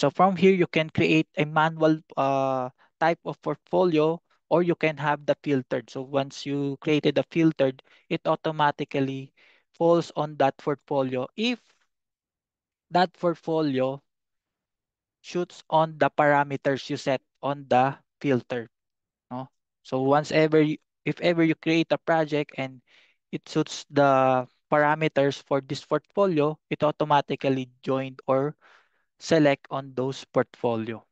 So from here, you can create a manual type of portfolio, or you can have the filtered. So once you created the filtered, it automatically falls on that portfolio if that portfolio shoots on the parameters you set on the filter. No? So if ever you create a project and it suits the parameters for this portfolio, it automatically joined or select on those portfolio.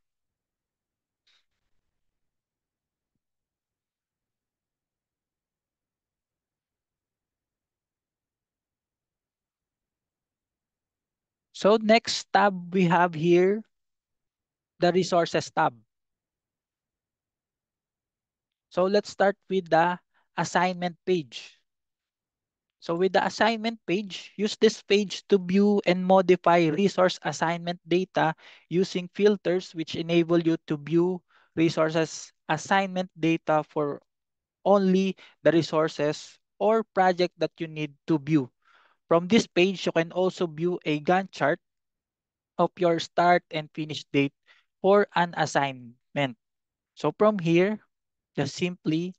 So next tab we have here, the resources tab. So let's start with the assignment page. So with the assignment page, use this page to view and modify resource assignment data using filters which enable you to view resources assignment data for only the resources or project that you need to view. From this page, you can also view a Gantt chart of your start and finish date for an assignment. So from here, just simply,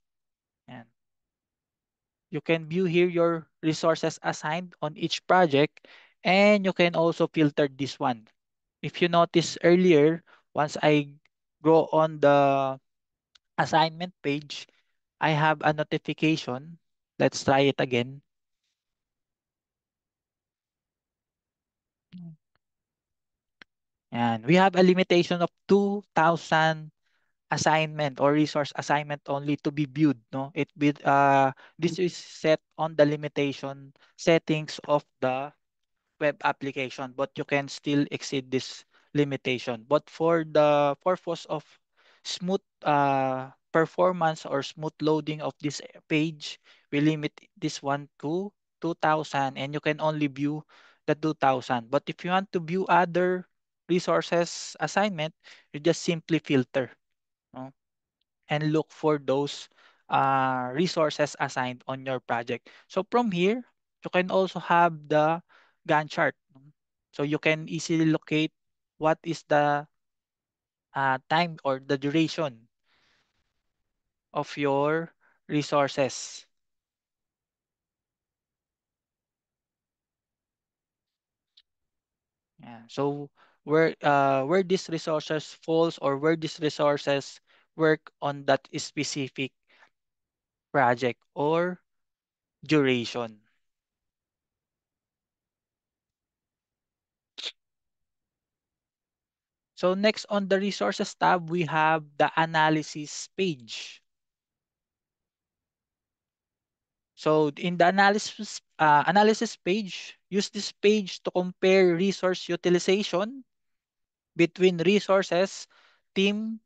and you can view here your resources assigned on each project, and you can also filter this one. If you notice earlier, once I go on the assignment page, I have a notification. Let's try it again. And we have a limitation of 2,000 assignment or resource assignment only to be viewed. No, this is set on the limitation settings of the web application, but you can still exceed this limitation. But for the purpose of smooth performance or smooth loading of this page, we limit this one to 2,000, and you can only view the 2,000. But if you want to view other resources assignment, you just simply filter, no? And look for those resources assigned on your project. So from here, you can also have the Gantt chart. So you can easily locate what is the time or the duration of your resources. Yeah. So where these resources falls or where these resources work on that specific project or duration. So next on the resources tab, we have the analysis page. So in the analysis page, use this page to compare resource utilization between resources, team,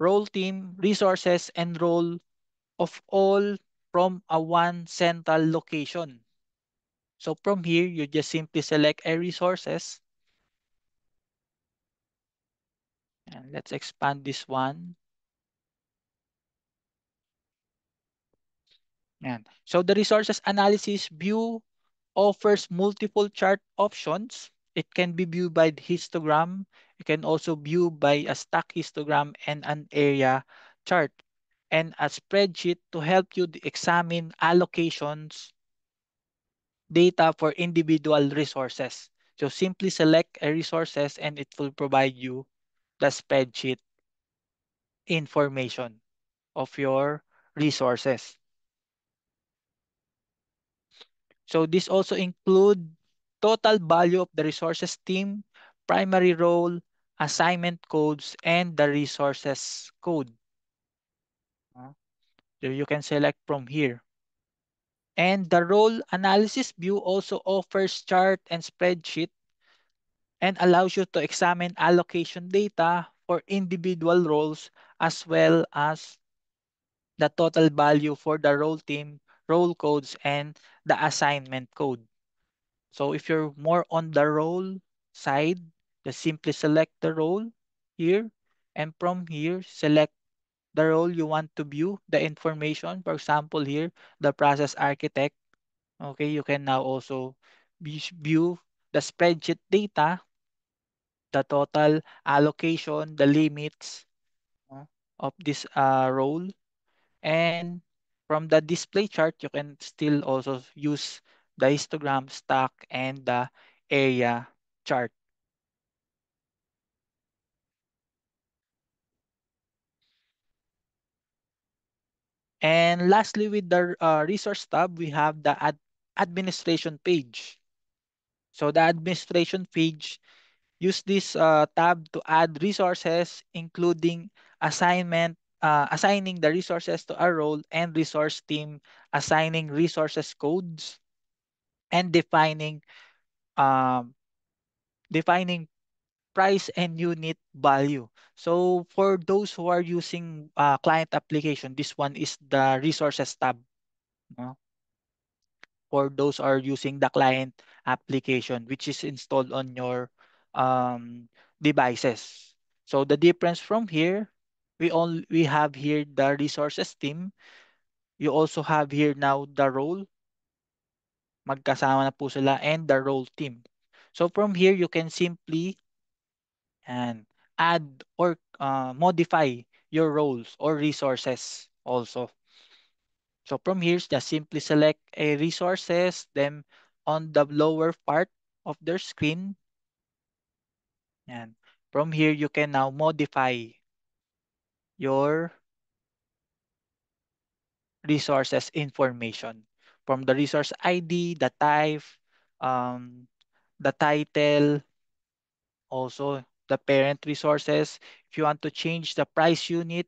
role team, resources, and role of all from a one central location. So from here, you just simply select a resources, and let's expand this one. And so the resources analysis view offers multiple chart options. It can be viewed by the histogram. You can also view by a stack histogram and an area chart, and a spreadsheet to help you examine allocations data for individual resources. So simply select a resources and it will provide you the spreadsheet information of your resources. So this also include total value of the resources team, primary role, assignment codes, and the resources code. Uh, So you can select from here. And the role analysis view also offers chart and spreadsheet and allows you to examine allocation data for individual roles as well as the total value for the role team, role codes, and the assignment code. So if you're more on the role side, just simply select the role here, and from here, select the role you want to view the information. For example, here, the process architect. Okay, you can now also view the spreadsheet data the total allocation, the limits, no, of this role. And from the display chart, you can still also use the histogram stack and the area chart. And lastly, with the resource tab, we have the administration page. So the administration page, use this tab to add resources, including assigning the resources to a role and resource team, assigning resources codes, and um, defining price and unit value. So for those who are using client application, this one is the resources tab. No? For those are using the client application, which is installed on your um, devices. So the difference from here, we have here the resources team. You also have here now the role, magkasama na po sila, and the role team. So from here, you can simply and add or modify your roles or resources also. So from here, just simply select a resources, then on the lower part of their screen, and from here you can now modify your resources information from the resource ID, the type, um, the title, also the parent resources. If you want to change the price unit,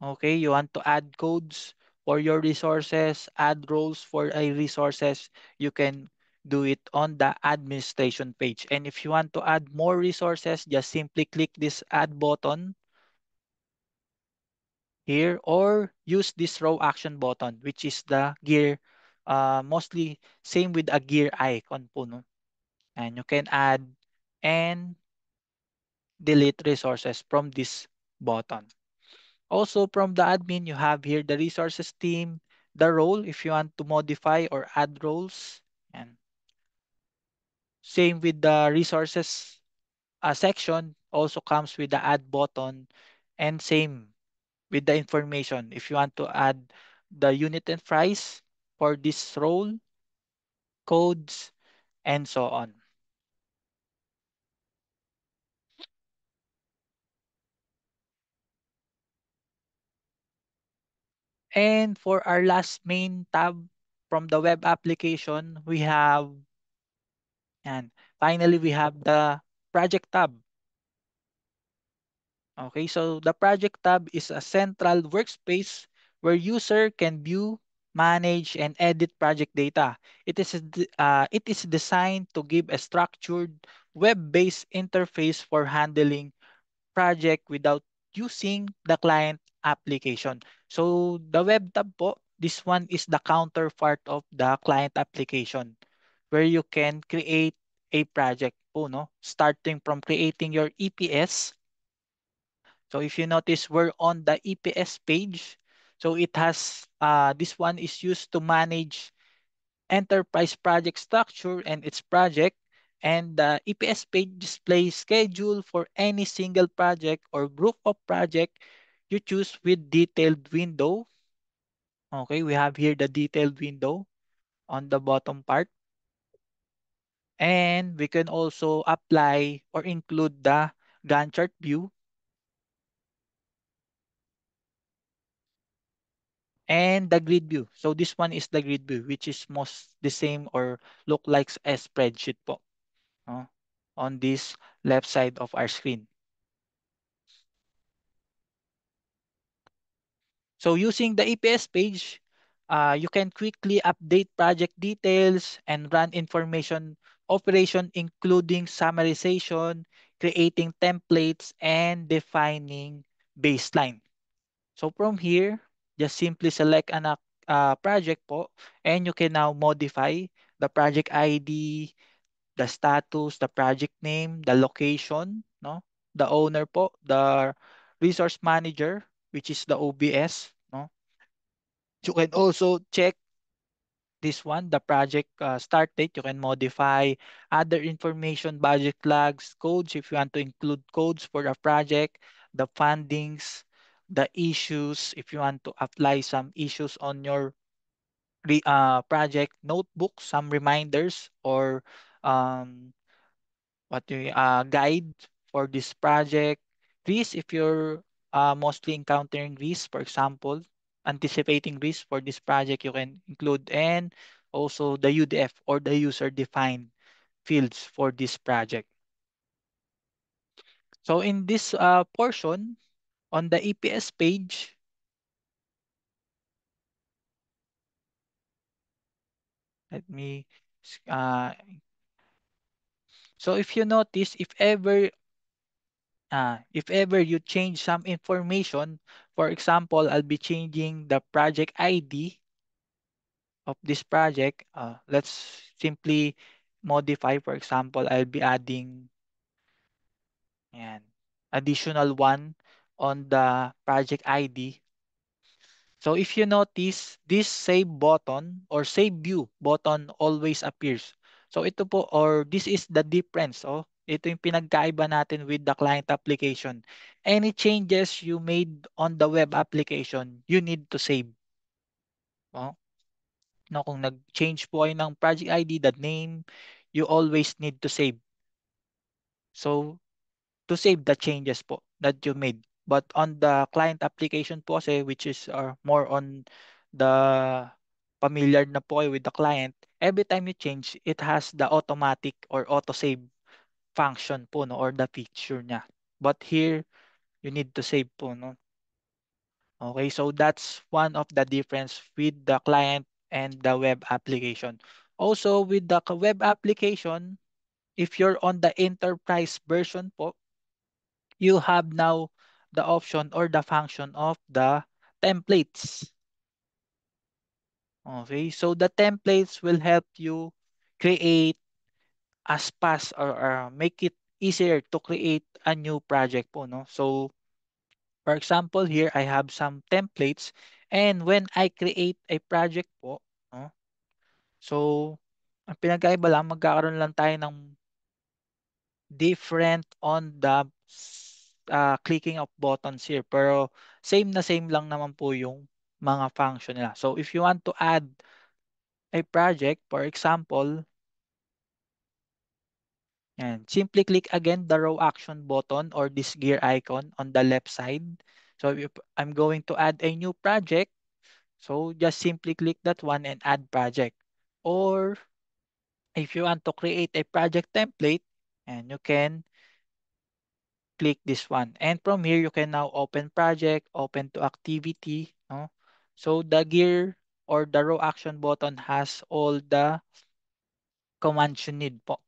okay, you want to add codes for your resources, add roles for a resources, you can do it on the administration page. And if you want to add more resources, just simply click this add button here or use this row action button, which is the gear, mostly same with a gear icon po, no? And you can add and delete resources from this button. Also from the admin, you have here the resources team, the role if you want to modify or add roles. And same with the resources section, also comes with the add button. And same with the information. If you want to add the unit and price for this role, codes, and so on. And for our last main tab from the web application, we have, and finally, we have the project tab. Okay, so the project tab is a central workspace where user can view, manage, and edit project data. It is designed to give a structured web-based interface for handling project without using the client application. So the web tab po, this one is the counterpart of the client application where you can create a project po, no? Starting from creating your EPS. So if you notice, we're on the EPS page. So it has, this one is used to manage enterprise project structure and its project. And the EPS page displays schedule for any single project or group of project you choose with detailed window. Okay, we have here the detailed window on the bottom part. And we can also apply or include the Gantt chart view and the grid view. So this one is the grid view, which is most the same or look like a spreadsheet po, no? On this left side of our screen. So using the EPS page, you can quickly update project details and run information operation including summarization, creating templates, and defining baseline. So from here, just simply select an project po and you can now modify the project ID, the status, the project name, the location, no? The owner po, the resource manager, which is the OBS, no? You can also check this one, the project start date. You can modify other information, budget flags, codes if you want to include codes for a project, the fundings, the issues if you want to apply some issues on your project notebook, some reminders or um, guide for this project. Risk if you're mostly encountering risk, for example, anticipating risk for this project, you can include, and also the UDF or the user defined fields for this project. So in this portion on the EPS page, let me uh, so if you notice, if ever you change some information, for example, I'll be changing the project ID of this project. Let's simply modify. For example, I'll be adding an additional one on the project ID. So if you notice, this save button or save view button always appears. So ito po, or this is the difference. Oh, ito yung pinagkaiba natin with the client application. Any changes you made on the web application, you need to save. Oh, no, kung nag-change po kayo ng project ID, the name, you always need to save. So to save the changes po that you made. But on the client application po kasi, which is more on the familiar na po kayo with the client, every time you change, it has the automatic or auto-save function po, no, or the feature niya. But here, you need to save po, no. Okay, so that's one of the difference with the client and the web application. Also, with the web application, if you're on the enterprise version po, you have now the option or the function of the templates. Okay, so the templates will help you create as fast or make it easier to create a new project po, no? So, for example, here I have some templates and when I create a project po, no? So, ang pinagkaiba lang, magkakaroon lang tayo ng different on the clicking of buttons here. Pero same lang naman po yung mga function nila. So if you want to add a project, for example, and simply click again the row action button or this gear icon on the left side. So if I'm going to add a new project, so just simply click that one and add project. Or if you want to create a project template, and you can click this one. And from here, you can now open project, open to activity. No? So the gear or the row action button has all the commands you need po.